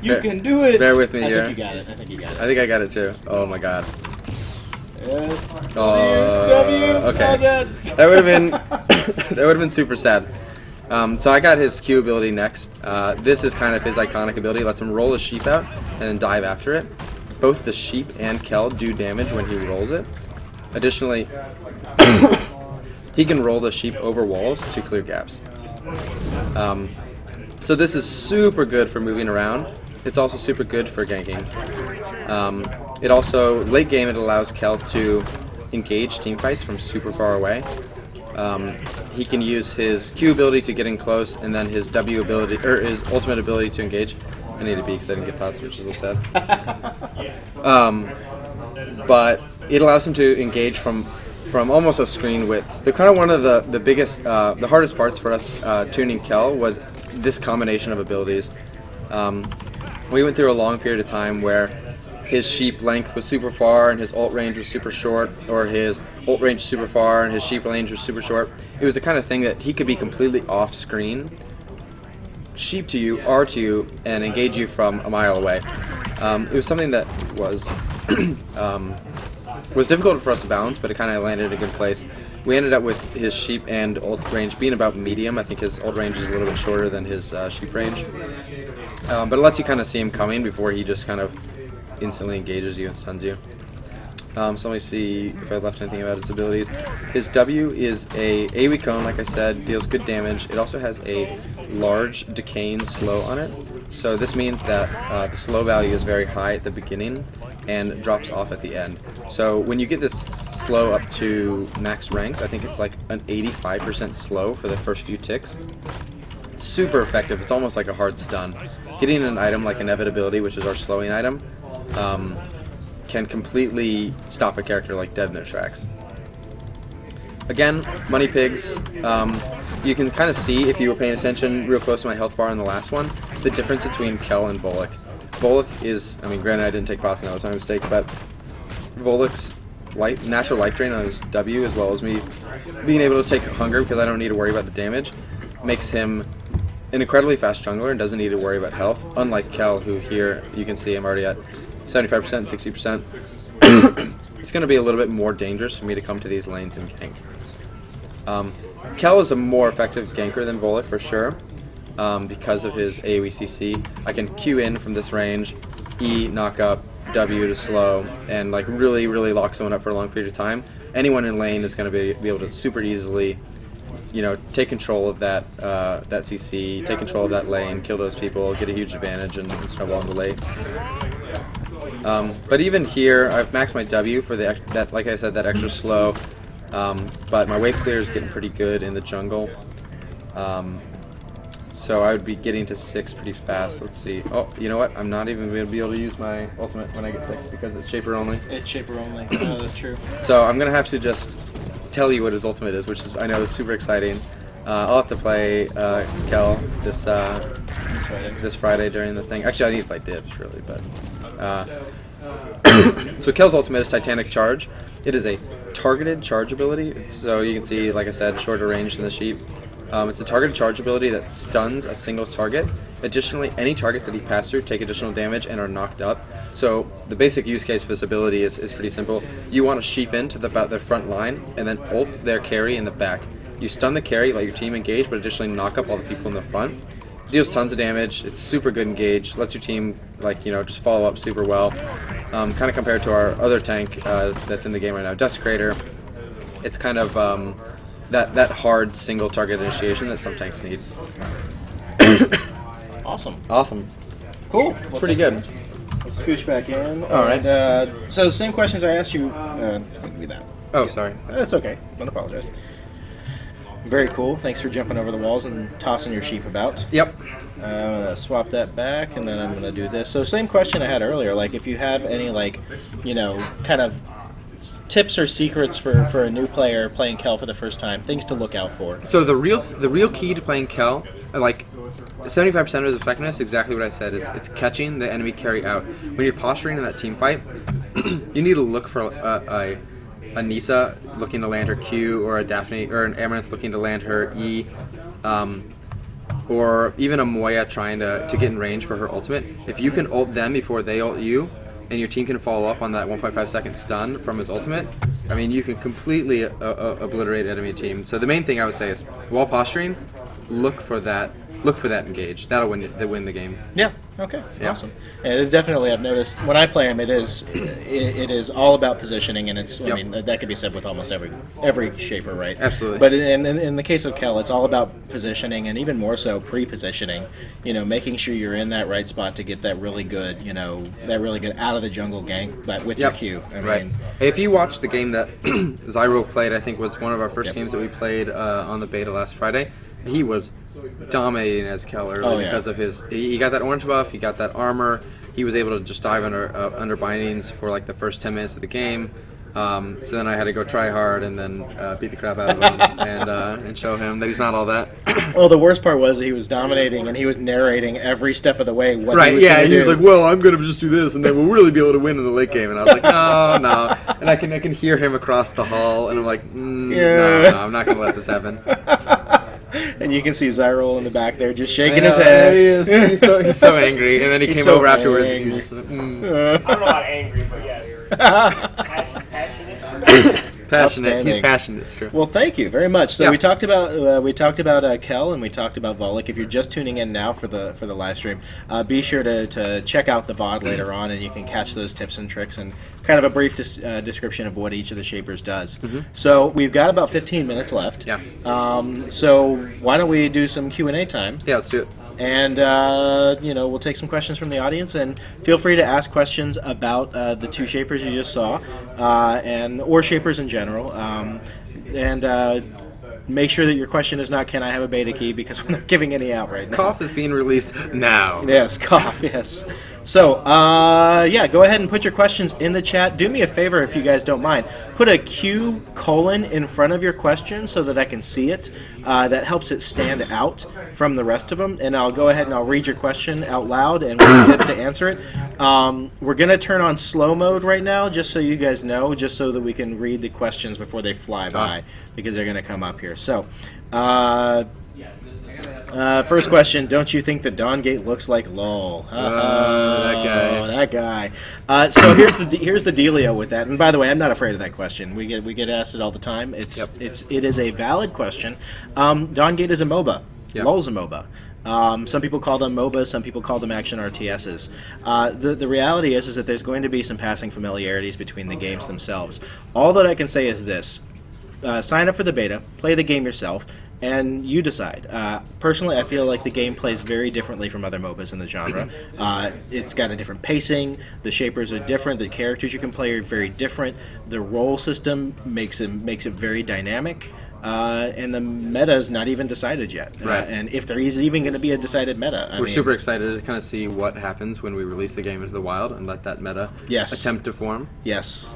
You can do it! Bear with me here. I think you got it. I think you got it. I think I got it too. Oh my god. Okay. That would have been that would have been super sad. So I got his Q ability next. This is kind of his iconic ability. Lets him roll his sheep out and then dive after it. Both the sheep and Kel do damage when he rolls it. Additionally, he can roll the sheep over walls to clear gaps. So this is super good for moving around. It's also super good for ganking. It also, late game, it allows Kel to engage team fights from super far away. He can use his Q ability to get in close, and then his W ability, or his ultimate ability to engage. I need a B because I didn't get pots, which is a little sad. But it allows him to engage from almost a screen width. They're kind of one of the biggest, the hardest parts for us tuning Kel was this combination of abilities. We went through a long period of time where his sheep length was super far and his ult range was super short, or his ult range super far and his sheep range was super short. It was the kind of thing that he could be completely off screen, sheep to you, R to you, and engage you from a mile away. It was something that was difficult for us to balance, but it kind of landed in a good place. We ended up with his sheep and ult range being about medium. I think his ult range is a little bit shorter than his sheep range. But it lets you kind of see him coming before he just kind of instantly engages you and stuns you. So let me see if I left anything about his abilities. His W is a AoE cone, like I said, deals good damage. It also has a large decaying slow on it. So this means that the slow value is very high at the beginning and drops off at the end. So when you get this slow up to max ranks, I think it's like an 85% slow for the first few ticks. It's super effective. It's almost like a hard stun. Getting an item like Inevitability, which is our slowing item, can completely stop a character like dead in their tracks. Again, Money Pigs, you can kind of see, if you were paying attention real close to my health bar in the last one, the difference between Kel and Volek. Volek is, I mean, granted I didn't take pots and that was my mistake, but Volek's natural life drain on his W, as well as me being able to take Hunger because I don't need to worry about the damage, makes him an incredibly fast jungler and doesn't need to worry about health, unlike Kel, who here you can see I'm already at 75%, 60%. It's going to be a little bit more dangerous for me to come to these lanes and gank. Kel is a more effective ganker than Volek for sure, because of his AoE CC. I can Q in from this range, E, knock up, W to slow, and like really lock someone up for a long period of time. Anyone in lane is going to be able to super easily, you know, take control of that that CC, take control of that lane, kill those people, get a huge advantage, and snowball into late. But even here, I've maxed my W for that, like I said, that extra slow. But my wave clear is getting pretty good in the jungle. So I would be getting to 6 pretty fast. Let's see. Oh, you know what? I'm not even going to be able to use my ultimate when I get 6 because it's Shaper only. It's Shaper only. Oh, that's true. So I'm going to have to just tell you what his ultimate is, which is, I know, is super exciting. I'll have to play Kel this Friday during the thing. Actually, I need to play Dibs, really, but... So Kel's ultimate is Titanic Charge. It is a targeted charge ability, so you can see, like I said, shorter range than the sheep. It's a targeted charge ability that stuns a single target. Additionally, any targets that he passes through take additional damage and are knocked up. So the basic use case for this ability is pretty simple. You want to sheep into about their front line and then ult their carry in the back. You stun the carry, let your team engage, but additionally knock up all the people in the front. Deals tons of damage. It's super good engage. Lets your team, like, you know, just follow up super well. Kind of compared to our other tank that's in the game right now, Desecrator. It's kind of that hard single target initiation that some tanks need. Awesome. Cool. It's pretty good. Let's scooch back in. All right. So the same questions I asked you. Give me that. Oh, sorry. That's okay. Don't apologize. Very cool. Thanks for jumping over the walls and tossing your sheep about. Yep. I'm going to swap that back, and then I'm going to do this. So same question I had earlier. Like, if you have any, like, you know, kind of tips or secrets for a new player playing Kel for the first time, things to look out for. So the real key to playing Kel, like 75% of his effectiveness, exactly what I said, is it's catching the enemy carry out. When you're posturing in that team fight, you need to look for a Nisa looking to land her Q, or a Daphne or an Amaranth looking to land her E, or even a Moya trying to get in range for her ultimate. If you can ult them before they ult you, and your team can follow up on that 1.5 second stun from his ultimate, I mean, you can completely obliterate enemy team. So the main thing I would say is, while posturing, look for that engage. That'll win the game. Yeah. Okay. Yeah. Awesome. And it is definitely, I've noticed when I play him, it is all about positioning, and it's. Yep. I mean, that could be said with almost every shaper, right? Absolutely. But in the case of Kel, it's all about positioning, and even more so pre-positioning. You know, making sure you're in that right spot to get that really good, out of the jungle gank, but with your Q. I mean, Hey, if you watch the game that Zyro played, I think was one of our first games that we played on the beta last Friday. He was dominating as Kel early because of his. He got that orange buff. He got that armor. He was able to just dive under bindings for like the first 10 minutes of the game. So then I had to go try hard and then beat the crap out of him and show him that he's not all that. Well, the worst part was that he was dominating and he was narrating every step of the way what he was yeah, gonna he was do. like, well, I'm going to just do this and then we'll really be able to win in the late game. And I was like, no. And I can hear him across the hall and I'm like, no, I'm not going to let this happen. And you can see Zyril in the back there just shaking his head. He is. He's so angry. And then he came so over afterwards and angry. he was just I don't know about angry, but yes. Passionate. Passionate. He's Outstanding. passionate. It's true. Well, thank you very much. So Yeah. we talked about Kel and we talked about Volek. If you're just tuning in now for the live stream, be sure to check out the VOD later on, and you can catch those tips and tricks and kind of a brief description of what each of the shapers does. So we've got about 15 minutes left. Yeah. So why don't we do some Q&A time? Yeah, let's do it. And we'll take some questions from the audience, and feel free to ask questions about the two shapers you just saw, or shapers in general. Make sure that your question is not "Can I have a beta key?" because we're not giving any out right now. Cough is being released now. Yes, cough. Yes. So, go ahead and put your questions in the chat. Do me a favor, if you guys don't mind. Put a Q: in front of your question so that I can see it. That helps it stand out from the rest of them. And I'll go ahead and I'll read your question out loud and we'll get to answer it. We're going to turn on slow mode right now, just so you guys know, just so that we can read the questions before they fly by, because they're going to come up here. So, first question: don't you think the Dawngate looks like LOL? That guy. So here's the dealio with that. And by the way, I'm not afraid of that question. We get asked it all the time. It is a valid question. Dawngate is a MOBA. Yep. LOL's a MOBA. Some people call them MOBAs, some people call them action RTSs. The reality is that there's going to be some passing familiarities between the games themselves. All that I can say is this: sign up for the beta, play the game yourself, and you decide. Personally, I feel like the game plays very differently from other MOBAs in the genre. It's got a different pacing, the shapers are different, the characters you can play are very different, the role system makes it very dynamic, and the meta is not even decided yet. Right. And if there is even going to be a decided meta. We're super excited to kind of see what happens when we release the game into the wild and let that meta attempt to form. Yes.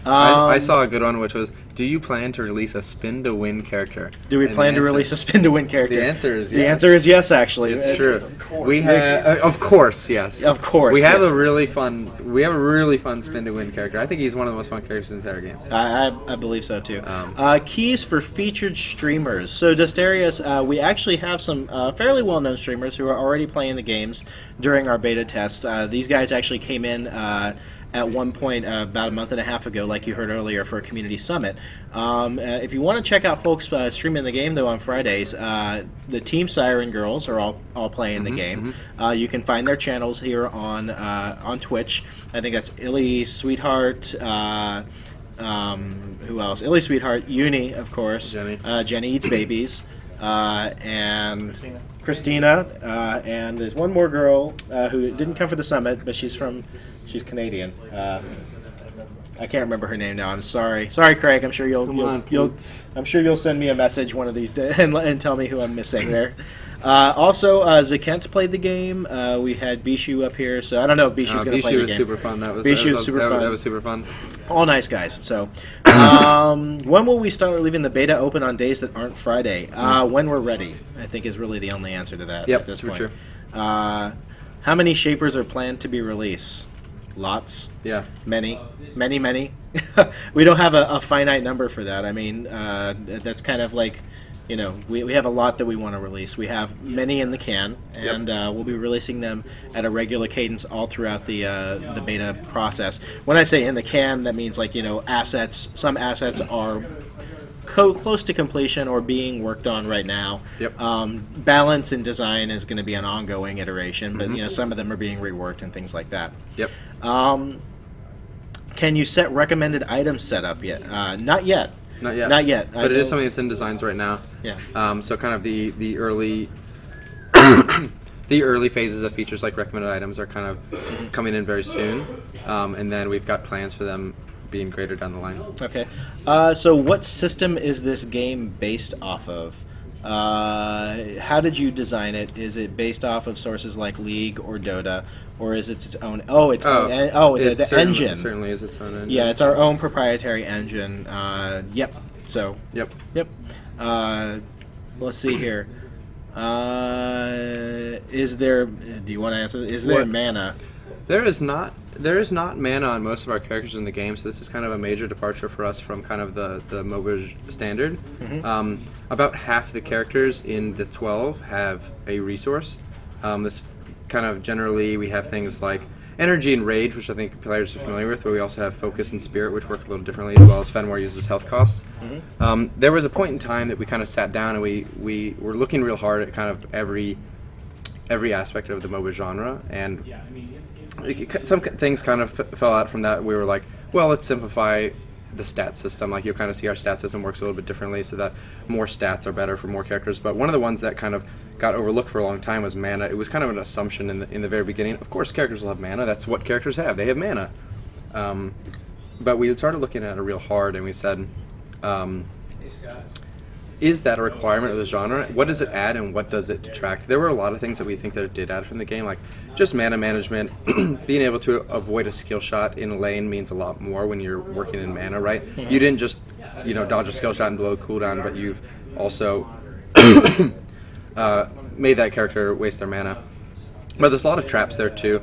I saw a good one, which was, do you plan to release a spin-to-win character? Do we plan to release a spin-to-win character? The answer is yes. The answer is yes, actually. It's true. We have, of course, yes. Of course. We have a really fun spin-to-win character. I think he's one of the most fun characters in the entire game. I believe so, too. Keys for featured streamers. So, Dusterius, we actually have some fairly well-known streamers who are already playing the games during our beta tests. These guys actually came in at one point about a month and a half ago, like you heard earlier, for a community summit. If you want to check out folks streaming the game, though, on Fridays, the Team Siren Girls are all playing the game. You can find their channels here on Twitch. I think that's Illy Sweetheart. Who else? Illy Sweetheart, Uni, of course. Jenny Eats Babies. And Christina, and there's one more girl who didn't come for the summit, but she's Canadian. I can't remember her name now. I'm sorry, Craig. I'm sure you'll send me a message one of these days and tell me who I'm missing there. Also, Zakent played the game. We had Bishu up here, so I don't know if Bishu's going to play the game. Bishu was super fun. That was super fun. All nice guys. So, when will we start leaving the beta open on days that aren't Friday? When we're ready, I think, is really the only answer to that at this point. True. How many shapers are planned to be released? Lots. Yeah. Many. We don't have a finite number for that. I mean, that's kind of like, we have a lot that we want to release. We have many in the can, and we'll be releasing them at a regular cadence all throughout the beta process. When I say in the can, that means like, assets. Some assets are close to completion or being worked on right now. Balance and design is going to be an ongoing iteration, but some of them are being reworked and things like that. Can you set recommended items setup yet? Not yet. Not yet. But it is something that's in designs right now. So kind of the early the early phases of features like recommended items are kind of coming in very soon, and then we've got plans for them being greater down the line. Okay. So what system is this game based off of? How did you design it? Is it based off of sources like League or Dota, or is it its own? The engine. It certainly is its own engine. Yeah, it's our own proprietary engine. So. Yep. Let's see here. Is there? Do you want to answer? Is there mana? There is not mana on most of our characters in the game, so this is kind of a major departure for us from kind of the MOBA standard. About half the characters in the 12 have a resource. This kind of generally we have things like energy and rage, which I think players are familiar with, but we also have focus and spirit, which work a little differently, as well as Fenwar uses health costs. There was a point in time that we kind of sat down and we were looking real hard at kind of every aspect of the MOBA genre, and some things kind of fell out from that. We were like, well, let's simplify the stat system. Like, you'll kind of see our stat system works a little bit differently so that more stats are better for more characters. But one of the ones that kind of got overlooked for a long time was mana. It was kind of an assumption in the very beginning. Of course, characters will have mana. That's what characters have. They have mana. But we started looking at it real hard, and we said, is that a requirement of the genre? What does it add, and what does it detract? There were a lot of things that we think that it did add from the game, like just mana management. Being able to avoid a skill shot in a lane means a lot more when you're working in mana, right? You didn't just, dodge a skill shot and blow a cooldown, but you've also made that character waste their mana. But there's a lot of traps there too.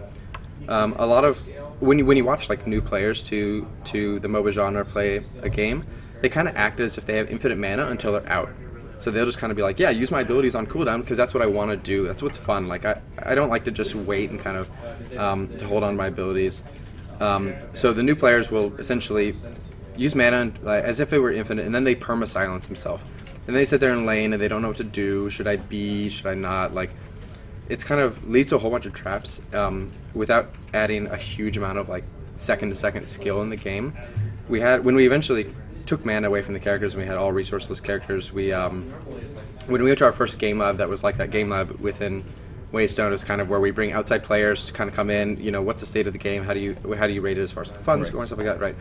A lot of when you watch like new players to the MOBA genre play a game, they kind of act as if they have infinite mana until they're out. So they'll just kind of be like, yeah, use my abilities on cooldown because that's what I want to do. That's what's fun. Like, I don't like to just wait and kind of to hold on to my abilities. So the new players will essentially use mana as if it were infinite, and then they perma-silence themselves. And they sit there in lane and they don't know what to do. Should I be? Should I not? Like, it's kind of leads to a whole bunch of traps without adding a huge amount of like second-to-second skill in the game. When we eventually took mana away from the characters and we had all resourceless characters, when we went to our first game lab, that was like that game lab within Waystone, is kind of where we bring outside players to kind of come in, what's the state of the game, how do you rate it as far as fun score and stuff like that, right?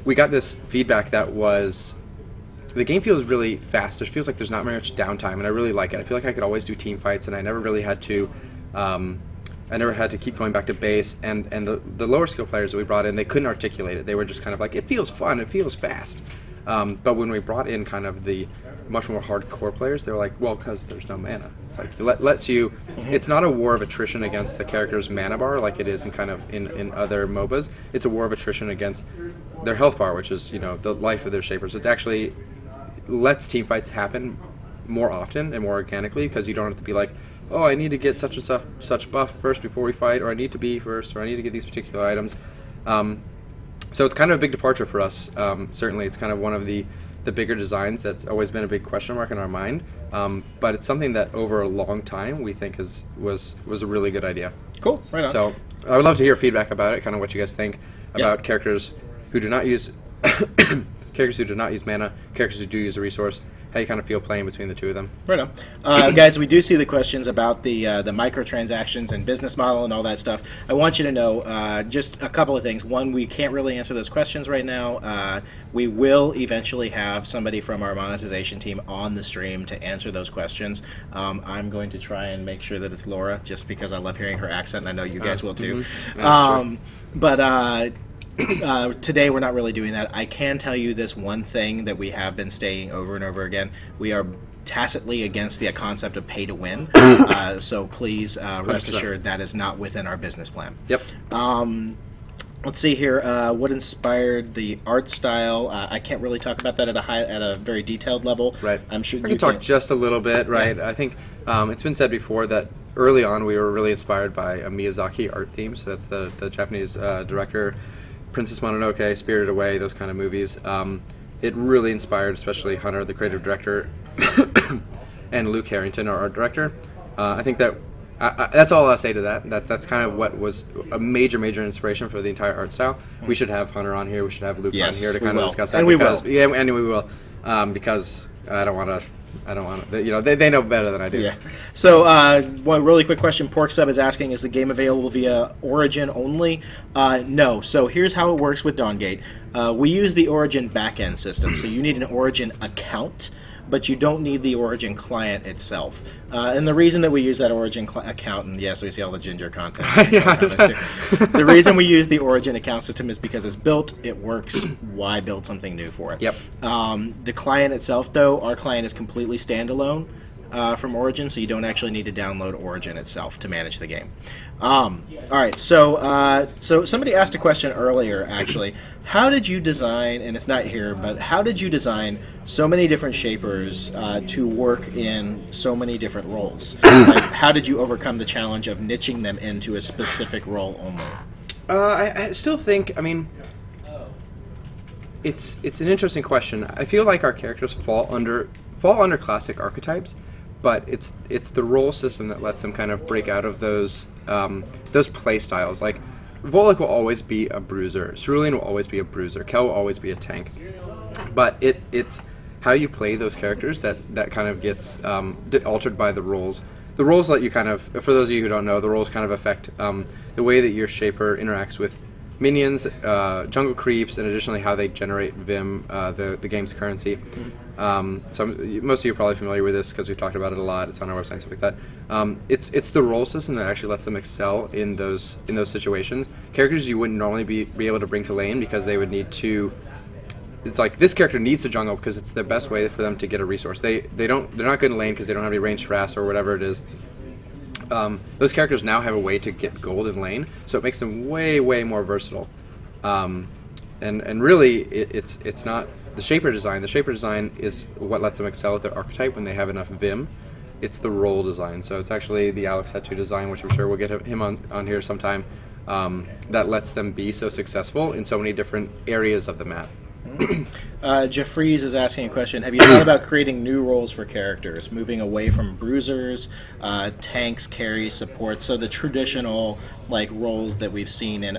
We got this feedback that was, the game feels really fast. It feels like there's not very much downtime, and I really like it. I feel like I could always do team fights, and I never really had to keep going back to base, and the lower skill players that we brought in, they couldn't articulate it. They were just kind of like, it feels fun, it feels fast. But when we brought in kind of the much more hardcore players, they were like, well, because there's no mana. It's like, lets you, it's not a war of attrition against the character's mana bar like it is in other MOBAs. It's a war of attrition against their health bar, which is, the life of their shapers. It actually lets team fights happen more often and more organically, because you don't have to be like, oh, I need to get such and such buff first before we fight, or I need to be first, or I need to get these particular items. So it's kind of a big departure for us. Certainly, it's kind of one of the bigger designs that's always been a big question mark in our mind. But it's something that over a long time we think was a really good idea. Cool, right on. So I would love to hear feedback about it, kind of what you guys think about characters who do not use mana, characters who do use a resource. How you kind of feel playing between the two of them. Right on. Guys, we do see the questions about the microtransactions and business model and all that stuff. I want you to know just a couple of things. One, we can't really answer those questions right now. We will eventually have somebody from our monetization team on the stream to answer those questions. I'm going to try and make sure that it's Laura, just because I love hearing her accent, and I know you guys will too. But today we're not really doing that. I can tell you this one thing that we have been stating over and over again. We are tacitly against the concept of pay to win. So please rest assured that is not within our business plan. Yep. Let's see here. What inspired the art style? I can't really talk about that at a very detailed level. Right. I'm sure I can talk just a little bit. Right. Yeah. I think it's been said before that early on we were really inspired by a Miyazaki art theme. So that's the Japanese director. Princess Mononoke, Spirited Away, those kind of movies. It really inspired, especially Hunter, the creative director, and Luke Harrington, our art director. I think that that's all I'll say to that. That's kind of what was a major inspiration for the entire art style. We should have Hunter on here. We should have Luke on here to kind of discuss that. And we will. Yeah, and we will, because I don't want to. They know better than I do. Yeah. So, one really quick question. Pork Sub is asking, is the game available via Origin only? No. So here's how it works with Dawngate. We use the Origin backend system. So you need an Origin account, but you don't need the Origin client itself. And the reason that we use that Origin account, and yes, we see all the ginger content. The reason we use the Origin account system is because it's built, it works. Why build something new for it? Yep. The client itself, though, our client is completely standalone. from Origin, so you don't actually need to download Origin itself to manage the game. All right, so somebody asked a question earlier, actually. How did you design, and it's not here, but how did you design so many different shapers to work in so many different roles? Like, how did you overcome the challenge of niching them into a specific role only? I still think, I mean, it's an interesting question. I feel like our characters fall under classic archetypes, but it's the role system that lets them kind of break out of those play styles. Like, Volek will always be a bruiser, Cerulean will always be a bruiser, Kel will always be a tank. But it's how you play those characters that kind of gets altered by the roles. The roles let you kind of, for those of you who don't know, the roles kind of affect the way that your shaper interacts with minions, jungle creeps, and additionally how they generate Vim, the game's currency. So most of you are probably familiar with this because we've talked about it a lot. It's on our website and stuff like that. It's the role system that actually lets them excel in those situations. Characters you wouldn't normally be able to bring to lane because they would need to. It's like this character needs to jungle because it's the best way for them to get a resource. They're not good in lane because they don't have any range harass or whatever it is. Those characters now have a way to get gold in lane, so it makes them way more versatile. And really, it's not the shaper design. The shaper design is what lets them excel at their archetype when they have enough Vim. It's the role design. So it's actually the Alex Hatu design, which I'm sure we'll get him on here sometime. That lets them be so successful in so many different areas of the map. Jeffries is asking a question. Have you thought about creating new roles for characters, moving away from bruisers, tanks, carries, supports, so the traditional roles that we've seen in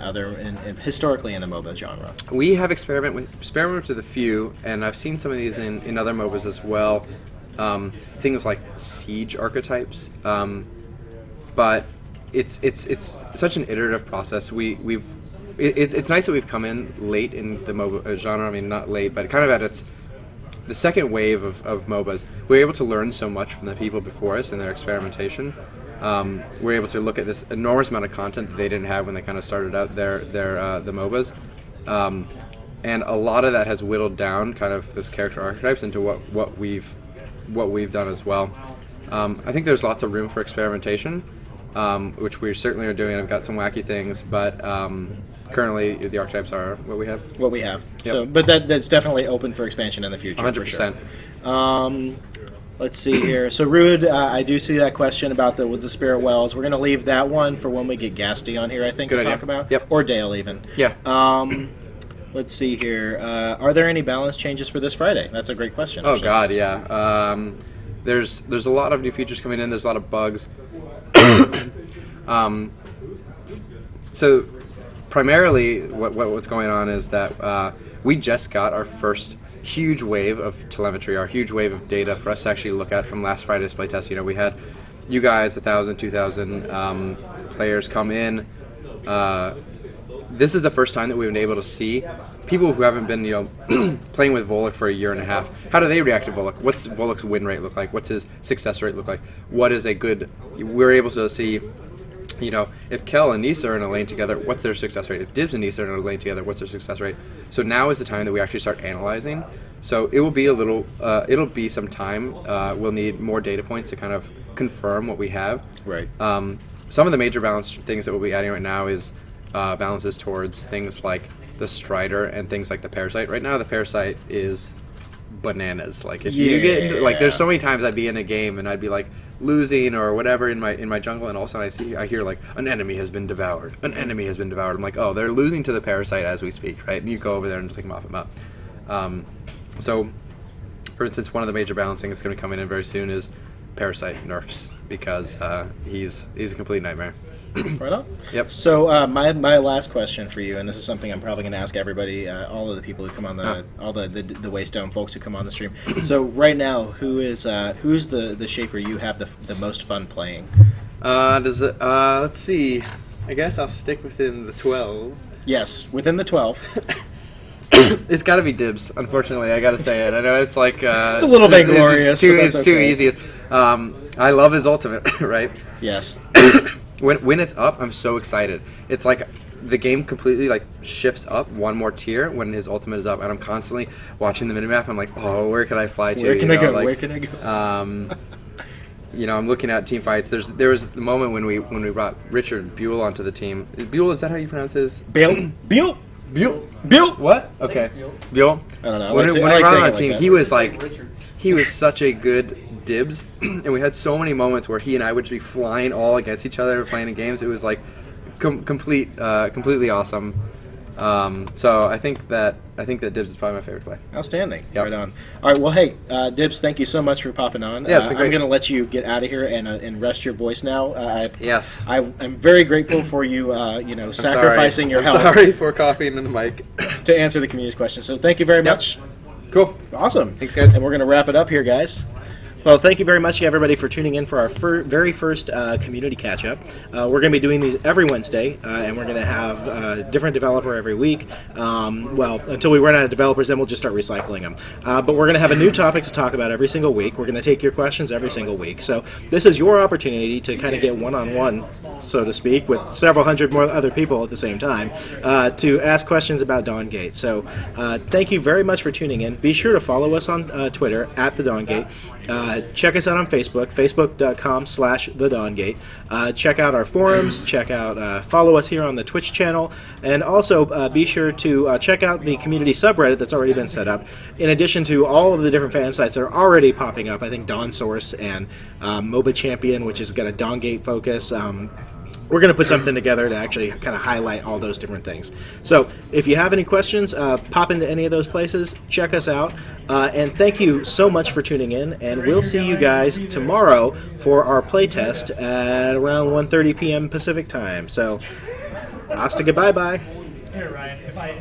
historically in the MOBA genre? We have experimented with a few, and I've seen some of these in other MOBAs as well. Things like siege archetypes, but it's such an iterative process. It's nice that we've come in late in the MOBA genre. I mean, not late, but kind of at the second wave of MOBAs. We're able to learn so much from the people before us and their experimentation. We're able to look at this enormous amount of content that they didn't have when they kind of started out the MOBAs. And a lot of that has whittled down kind of this character archetypes into what we've done as well. I think there's lots of room for experimentation, which we certainly are doing. I've got some wacky things, but currently the archetypes are what we have. What we have. Yep. So, but that's definitely open for expansion in the future. 100%. For sure. Let's see here. So, Rude, I do see that question about the Spirit Wells. We're going to leave that one for when we get Gasty on here, I think, Good to idea. talk about. Yep. Or Dale, even. Yeah. Let's see here. Are there any balance changes for this Friday? That's a great question. Oh, actually. God, yeah. There's a lot of new features coming in. There's a lot of bugs. So primarily what's going on is that we just got our first huge wave of telemetry, our huge wave of data for us to actually look at from last Friday's playtest. You know, we had you guys, 1,000, 2,000 players come in. This is the first time that we've been able to see people who haven't been, playing with Volek for a year and a half. How do they react to Volek? What's Volek's win rate look like? What's his success rate look like? What is a good... We're able to see, if Kel and Nisa are in a lane together, what's their success rate? If Dibs and Nisa are in a lane together, what's their success rate? So now is the time that we actually start analyzing. So it will be it'll be some time. We'll need more data points to kind of confirm what we have. Right. Some of the major balance things that we'll be adding right now is balances towards things like the Strider and things like the Parasite. Right now, the Parasite is bananas. Like if you get there's so many times I'd be in a game and I'd be like losing or whatever in my jungle, and all of a sudden I hear like an enemy has been devoured. An enemy has been devoured. I'm like, oh, they're losing to the Parasite as we speak, right? And you go over there and just mop them up. So, for instance, one of the major balancing that's going to come in very soon is Parasite nerfs because he's a complete nightmare. Right on. Yep. So my last question for you, and this is something I'm probably going to ask everybody, all of the people who come on all the Waystone folks who come on the stream. So right now, who's the shaper you have the most fun playing? Let's see. I guess I'll stick within the 12. Yes, within the 12. It's got to be Dibs. Unfortunately, I got to say it. I know it's like it's a little bit glorious. It's too easy. I love his ultimate, right? Yes. When it's up, I'm so excited. It's like the game completely shifts up one more tier when his ultimate is up, and I'm constantly watching the minimap. I'm like, oh, where can I fly to? Where can I go? Where can I go? I'm looking at team fights. There was the moment when we brought Richard Buell onto the team. Buell, is that how you pronounce his? Buell. What? Okay, Buell. I don't know. When I we like brought saying him on it the team, like that. he was such a good Dibs, and we had so many moments where he and I would just be flying all against each other playing in games. It was like completely awesome. So I think that Dibs is probably my favorite play. Outstanding. Yep. Right on. All right. Well, hey, Dibs, thank you so much for popping on. Yeah, it's been great. I'm going to let you get out of here and rest your voice now. Yes. I'm very grateful for you, sacrificing your health Sorry for coughing in the mic. to answer the community's questions. So thank you very much. Cool. Awesome. Thanks, guys. And we're going to wrap it up here, guys. Well, thank you very much, everybody, for tuning in for our very first community catch-up. We're going to be doing these every Wednesday, and we're going to have a different developer every week. Until we run out of developers, then we'll just start recycling them. But we're going to have a new topic to talk about every single week. We're going to take your questions every single week. So this is your opportunity to kind of get one-on-one, so to speak, with several hundred more other people at the same time, to ask questions about Dawngate. So thank you very much for tuning in. Be sure to follow us on Twitter, @TheDawngate. Check us out on Facebook, facebook.com/TheDawngate. Check out our forums, follow us here on the Twitch channel, and also be sure to check out the community subreddit that's already been set up, in addition to all of the different fan sites that are already popping up. I think Dawn Source and MOBA Champion, which has got a Dawngate focus. We're going to put something together to actually kind of highlight all those different things. So if you have any questions, pop into any of those places, check us out, and thank you so much for tuning in, and we'll see you guys tomorrow for our playtest at around 1:30 p.m. Pacific time. So, hasta goodbye-bye. Here, Ryan, if I